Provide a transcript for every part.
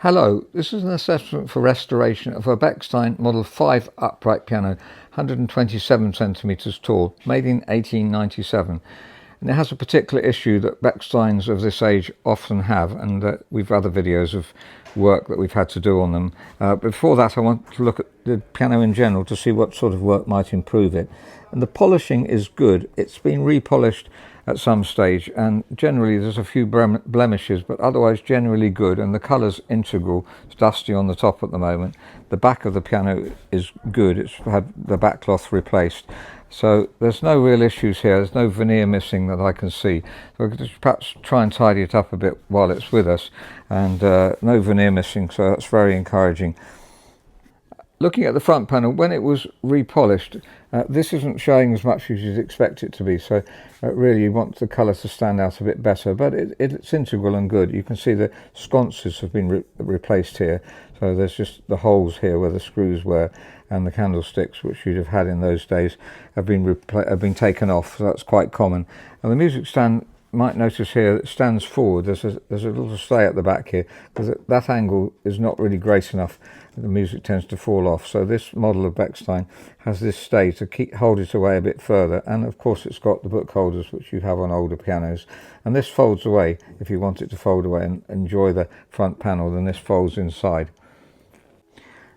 Hello, this is an assessment for restoration of a Bechstein Model 5 upright piano, 127 centimeters tall, made in 1897. And it has a particular issue that Bechsteins of this age often have, and we've other videos of work that we've had to do on them. Before that, I want to look at the piano in general to see what sort of work might improve it. And the polishing is good. It's been repolished at some stage, and generally there's a few blemishes, but otherwise generally good, and the colour's integral. It's dusty on the top at the moment. The back of the piano is good. It's had the back cloth replaced, so there's no real issues here. There's no veneer missing that I can see, so I could just perhaps try and tidy it up a bit while it's with us, and no veneer missing, so that's very encouraging. Looking at the front panel, when it was repolished, this isn't showing as much as you'd expect it to be, so really you want the colour to stand out a bit better, but it's integral and good. You can see the sconces have been replaced here, so there's just the holes here where the screws were, and the candlesticks, which you'd have had in those days, have been taken off, so that's quite common. And the music stand, might notice here, it stands forward. There's a little stay at the back here, because that angle is not really great enough. The music tends to fall off, so this model of Bechstein has this stay to hold it away a bit further, and of course it's got the book holders which you have on older pianos, and this folds away. If you want it to fold away and enjoy the front panel, then this folds inside.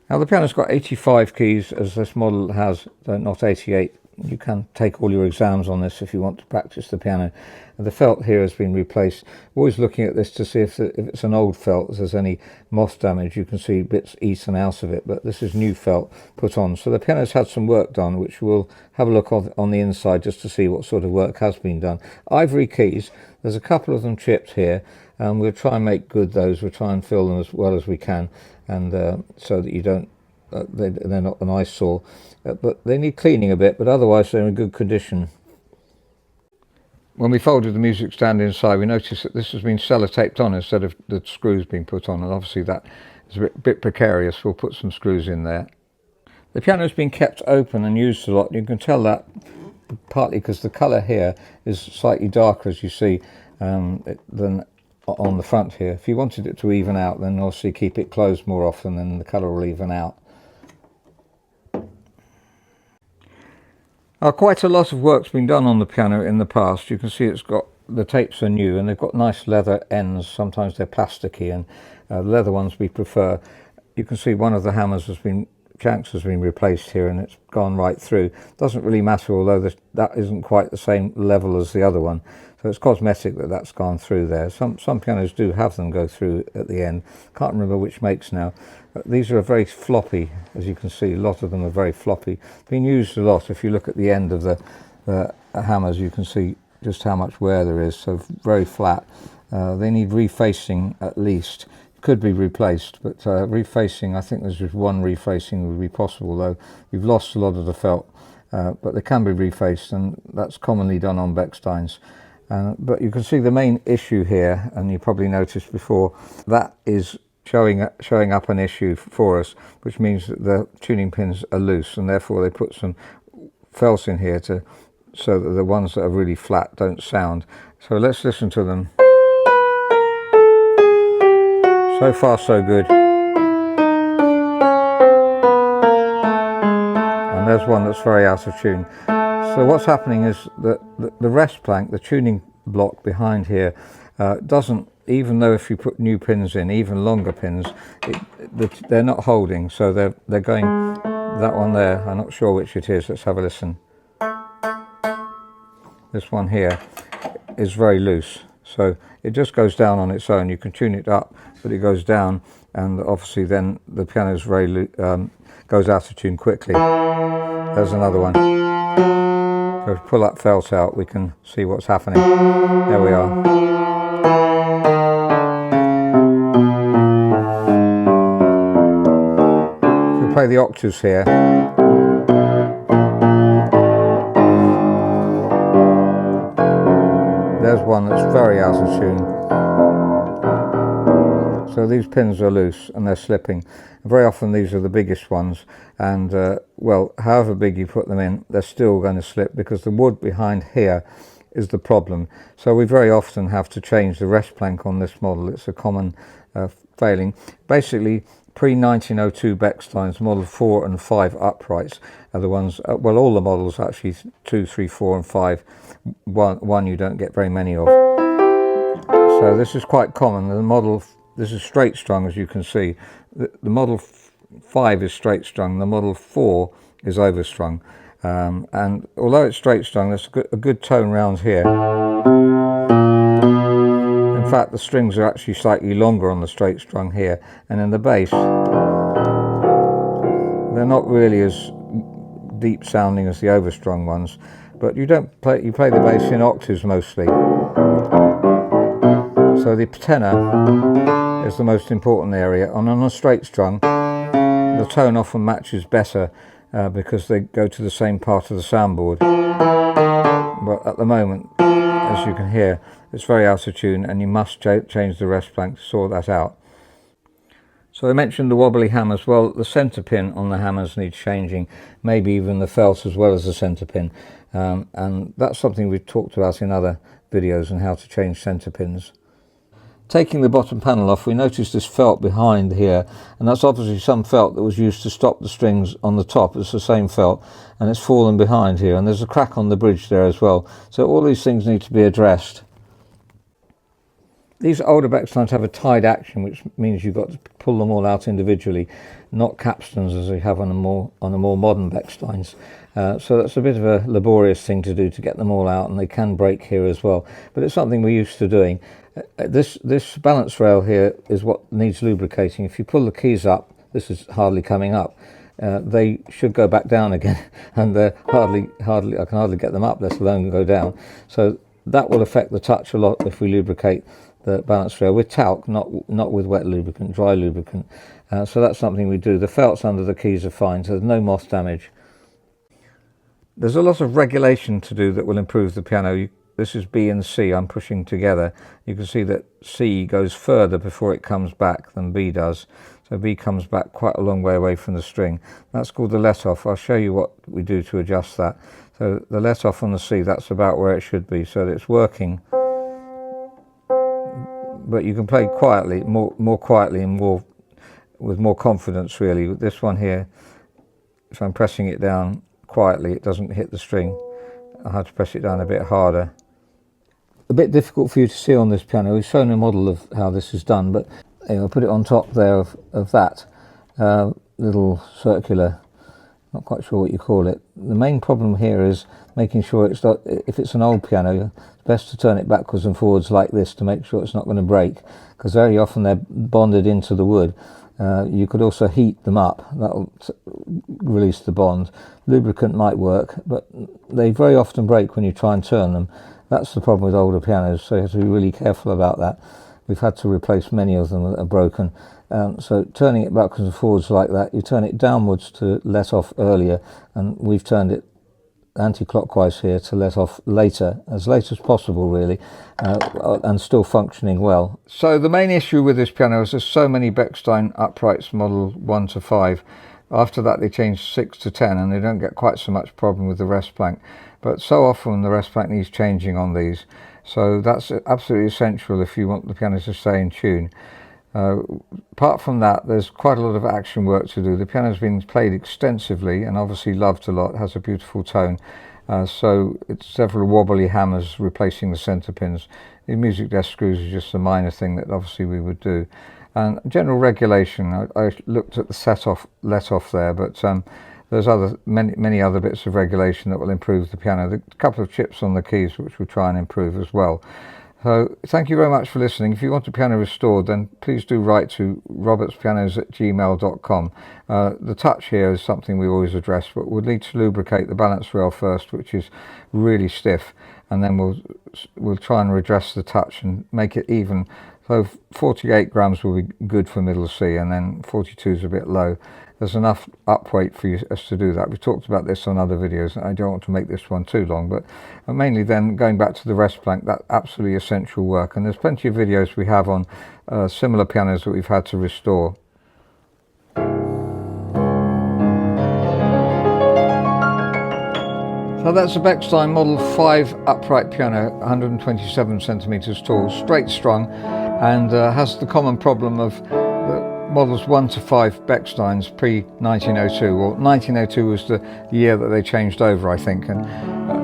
Now the piano's got 85 keys, as this model has, not 88. You can take all your exams on this if you want to practice the piano. The felt here has been replaced. Always looking at this to see if it's an old felt, if there's any moth damage. You can see bits eaten out of it, but this is new felt put on. So the piano's had some work done, which we'll have a look on the inside just to see what sort of work has been done. Ivory keys, there's a couple of them chipped here, and we'll try and make good those. We'll try and fill them as well as we can, and so that you don't they're not an eyesore, but they need cleaning a bit, but otherwise they're in good condition. When we folded the music stand inside, we noticed that this has been sellotaped on instead of the screws being put on, and obviously that is a bit precarious. We'll put some screws in there. The piano has been kept open and used a lot. You can tell that partly because the colour here is slightly darker, as you see, than on the front here. If you wanted it to even out, then obviously keep it closed more often, then the colour will even out. Quite a lot of work's been done on the piano in the past. You can see it's got, the tapes are new, and they've got nice leather ends. Sometimes they're plasticky, and the leather ones we prefer. You can see one of the hammers shanks has been replaced here, and it's gone right through. Doesn't really matter, although that isn't quite the same level as the other one. So it's cosmetic that that's gone through there. Some pianos do have them go through at the end. Can't remember which makes now. These are very floppy, as you can see. A lot of them are very floppy. Been used a lot. If you look at the end of the hammers, you can see just how much wear there is. So very flat. They need refacing at least. Could be replaced, but refacing, I think there's just one refacing would be possible, though we've lost a lot of the felt, but they can be refaced, and that's commonly done on Bechsteins. But you can see the main issue here, and you probably noticed before, that is showing up an issue for us, which means that the tuning pins are loose, and therefore they put some felt in here so that the ones that are really flat don't sound. So let's listen to them. So far so good. And there's one that's very out of tune. So what's happening is that the rest plank, the tuning block behind here, doesn't, even though if you put new pins in, even longer pins, they're not holding. So they're going, that one there, I'm not sure which it is. Let's have a listen. This one here is very loose. So it just goes down on its own. You can tune it up, but it goes down, and obviously then the piano is goes out of tune quickly. There's another one. So if we pull that felt out, we can see what's happening. There we are. If we play the octaves here, there's one that's very out of tune. So these pins are loose and they're slipping. Very often these are the biggest ones, and well, however big you put them in, they're still going to slip because the wood behind here is the problem. So we very often have to change the rest plank on this model. It's a common failing. Basically, pre-1902 Bechsteins, model 4 and 5 uprights are the ones, well, all the models actually, 2, 3, 4 and 5, one you don't get very many of. So this is quite common. The model, this is straight strung, as you can see. The model 5 is straight strung, the model 4 is overstrung. And although it's straight strung, there's a good tone round here. In fact, the strings are actually slightly longer on the straight strung here, and in the bass they're not really as deep sounding as the overstrung ones, but you play the bass in octaves mostly. So the tenor is the most important area, and on a straight strung the tone often matches better because they go to the same part of the soundboard. But at the moment, as you can hear, it's very out of tune, and you must change the rest plank to sort that out. So I mentioned the wobbly hammers. Well, the centre pin on the hammers needs changing, maybe even the felt as well as the centre pin, and that's something we've talked about in other videos on how to change centre pins. Taking the bottom panel off, we notice this felt behind here, and that's obviously some felt that was used to stop the strings on the top. It's the same felt, and it's fallen behind here, and there's a crack on the bridge there as well. So all these things need to be addressed. These older Bechsteins have a tied action, which means you've got to pull them all out individually, not capstans as we have on the more modern Bechsteins. So that's a bit of a laborious thing to do, to get them all out, and they can break here as well. But it's something we're used to doing. This balance rail here is what needs lubricating. If you pull the keys up, this is hardly coming up. They should go back down again, and they're I can hardly get them up, let alone go down. So that will affect the touch a lot if we lubricate the balance rail with talc, not with wet lubricant, dry lubricant. So that's something we do. The felts under the keys are fine, so there's no moth damage. There's a lot of regulation to do that will improve the piano. This is B and C I'm pushing together. You can see that C goes further before it comes back than B does. So B comes back quite a long way away from the string. That's called the let-off. I'll show you what we do to adjust that. So the let-off on the C, that's about where it should be, so that it's working. But you can play quietly, more quietly and with more confidence really. With this one here, if I'm pressing it down quietly, it doesn't hit the string. I have to press it down a bit harder. A bit difficult for you to see on this piano. We've shown a model of how this is done, but I'll put it on top there of that little circular, not quite sure what you call it. The main problem here is making sure it's not, if it's an old piano, it's best to turn it backwards and forwards like this to make sure it's not going to break, because very often they're bonded into the wood. You could also heat them up, that'll release the bond. Lubricant might work, but they very often break when you try and turn them. That's the problem with older pianos, so you have to be really careful about that. We've had to replace many of them that are broken. So turning it backwards and forwards like that, you turn it downwards to let off earlier, and we've turned it anti-clockwise here to let off later, as late as possible really, and still functioning well. So the main issue with this piano is there's so many Bechstein uprights model 1 to 5. After that they change 6 to 10, and they don't get quite so much problem with the rest plank. But so often the rest plank needs changing on these. So that's absolutely essential if you want the piano to stay in tune. Apart from that, there's quite a lot of action work to do. The piano's been played extensively and obviously loved a lot, has a beautiful tone. So it's several wobbly hammers replacing the centre pins. The music desk screws is just a minor thing that obviously we would do. And general regulation, I looked at the let-off there, but there's many other bits of regulation that will improve the piano. There are a couple of chips on the keys which we'll try and improve as well. So thank you very much for listening. If you want a piano restored, then please do write to robertspianos@gmail.com. The touch here is something we always address, but we'll need to lubricate the balance rail first, which is really stiff, and then we'll try and redress the touch and make it even. So 48 grams will be good for middle C, and then 42 is a bit low. There's enough upweight for us to do that. We've talked about this on other videos. I don't want to make this one too long, but mainly then going back to the rest plank, that's absolutely essential work. And there's plenty of videos we have on similar pianos that we've had to restore. So that's a Bechstein Model 5 upright piano, 127 centimeters tall, straight strung, and has the common problem of the models 1 to 5 Bechsteins pre-1902, well 1902 was the year that they changed over, I think, and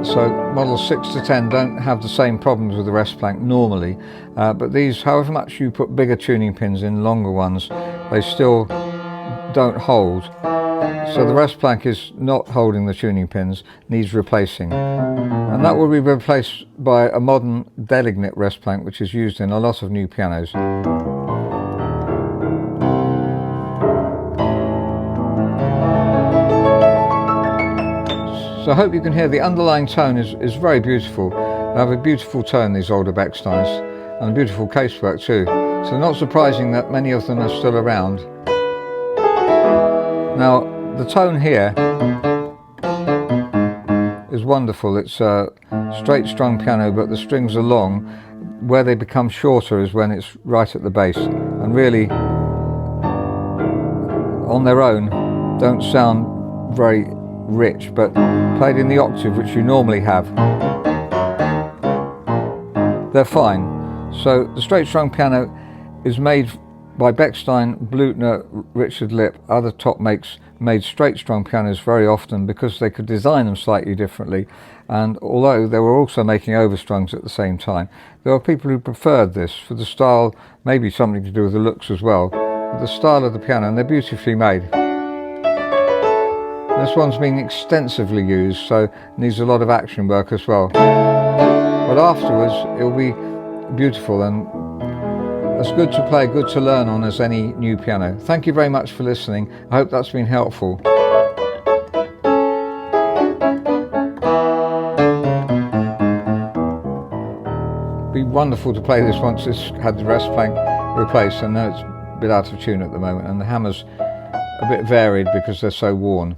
so models 6 to 10 don't have the same problems with the rest plank normally, but these, however much you put bigger tuning pins in, longer ones, they still don't hold. So the rest plank is not holding the tuning pins, needs replacing, and that will be replaced by a modern delignate rest plank which is used in a lot of new pianos. So I hope you can hear the underlying tone is very beautiful. They have a beautiful tone, these older Bechsteins, and a beautiful casework too. So not surprising that many of them are still around. Now the tone here is wonderful. It's a straight strung piano, but the strings are long. Where they become shorter is when it's right at the bass, and really on their own don't sound very rich, but played in the octave which you normally have, they're fine. So the straight strung piano is made by Bechstein, Blüthner, Richard Lipp, other top makes made straight strung pianos very often because they could design them slightly differently, and although they were also making overstrungs at the same time, there were people who preferred this for the style, maybe something to do with the looks as well, the style of the piano, and they're beautifully made. This one's been extensively used, so needs a lot of action work as well. But afterwards, it'll be beautiful and as good to play, good to learn on as any new piano. Thank you very much for listening. I hope that's been helpful. It'd be wonderful to play this once it's had the rest plank replaced. I know it's a bit out of tune at the moment, and the hammer's a bit varied because they're so worn.